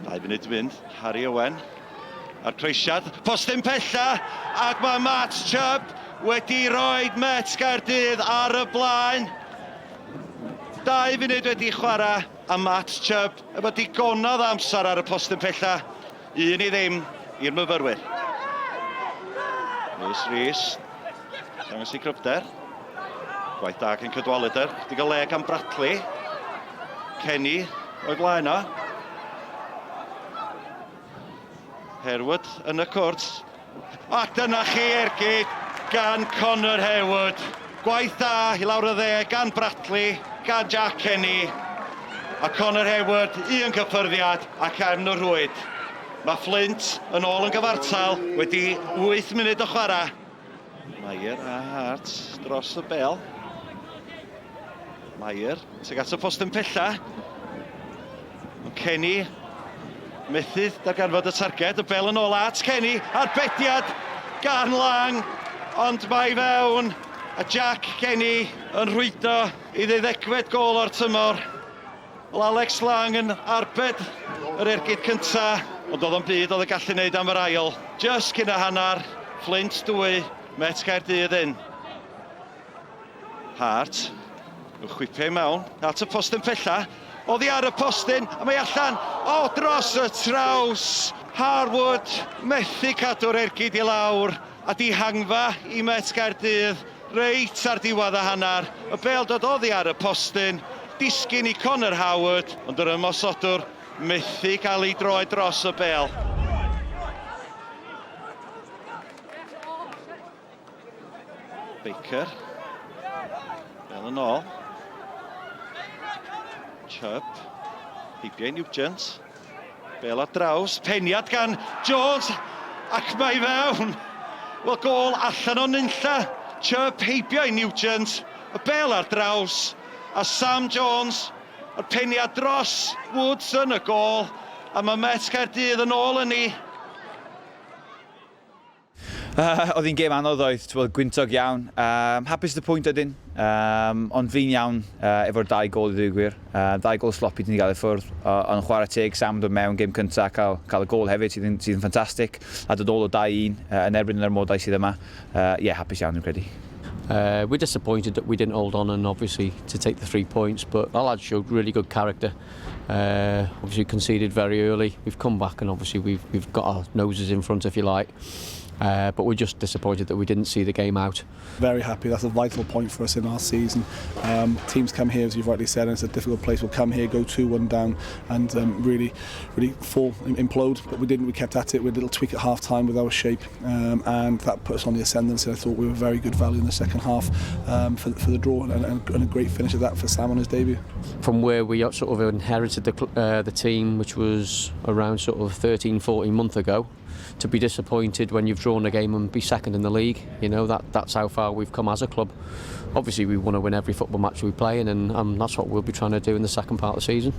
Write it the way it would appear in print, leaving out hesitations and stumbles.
2 munud i fynd, Harry Owen. A'r creisiad, postyn pella, ac mae Matt Chubb wedi rhoi met Caerdydd ar y blaen. 2 munud wedi chwarae, a Matt Chubb efo digonodd amser ar y postyn pella. 1 i ddim i'r myfyrwyr. Rhys, dangos i cryfder. Gwaith da gan Cadwaladr, wedi cael le gan Bradley. Kenny o'i blaen o. Herwood yn y cwrt. Ac dyna chi ergyd gan Connor Herwood. Gwaith da i lawr y dde gan Bradley, gan Jack Kenny. A Connor Herwood, 1 cyffyrddiad ac efn o rwyd. Mae Fflint yn ôl yn gyfartal, wedi 8 munud o chwarae. Meier a Hart dros y bel. Meier, sy'n at y postyn pella. Kenny, methydd darganfod y targed, y bel yn ôl at Kenny, arbediad gan Lang, ond mae fewn, a Jack Kenny yn rhwydo i 12ed gôl o'r tymor. Wel, Alex Lang yn arbed yr ergyd cynta, ond oedd o'n byd oedd y gallu wneud am yr ail. Just cyn y hannar, Flint 2, met Caerdydd 1. Hart, yw'n chwipio i mewn, at y postyn pella. Oddi ar y postyn, a mae allan, dros y traws. Harwood methu cadw'r ergyd i lawr, a dihangfa i met Caerdydd, reit ar diwedd y hannar. Y Pêl-droed oddi ar y postyn, disgyn i Connor Howard, ond yr ymosodwr methu cael ei droi dros y bêl. Baker, bêl yn ôl. Chubb, heibio i Nugent, bêl ar draws, peniad gan Jones, ac mae fewn. Wel, gôl allan o nunlla, Chubb heibio i Nugent, y bêl ar draws, a Sam Jones, y peniad dros Woods yn y gôl, a mae met Caerdydd yn ôl yn ni. Oedd hi'n gêm anodd oedd, gwyntog iawn. Hapus y pwynt ydyn, ond fi'n iawn efo'r 2 gôl i ddweud gwir. 2 gôl sloppy dyn ni gael ei ffwrdd, ond chwarae teg Sam dod mewn gêm cyntaf, cael y gôl hefyd sydd yn ffantastig, a dod ôl o 2-1 yn erbyn yr modau sydd yma. Hapus iawn, dwi'n credu. We're disappointed that we didn't hold on and obviously to take the 3 points, but our lads showed really good character. Obviously conceded very early. We've come back and obviously we've got our noses in front, if you like. But we're just disappointed that we didn't see the game out. Very happy. That's a vital point for us in our season. Teams come here, as you've rightly said, and it's a difficult place. We'll come here, go 2-1 down, and really fall, implode. But we didn't. We kept at it with a little tweak at half time with our shape, and that put us on the ascendancy. I thought we were very good value in the second half for the draw, and a great finish of that for Sam on his debut. From where we sort of inherited the team, which was around sort of 13-14 months ago, to be disappointed when you've drawn a game and be second in the league, you know, that's how far we've come as a club. Obviously we want to win every football match we play in, and that's what we'll be trying to do in the second part of the season.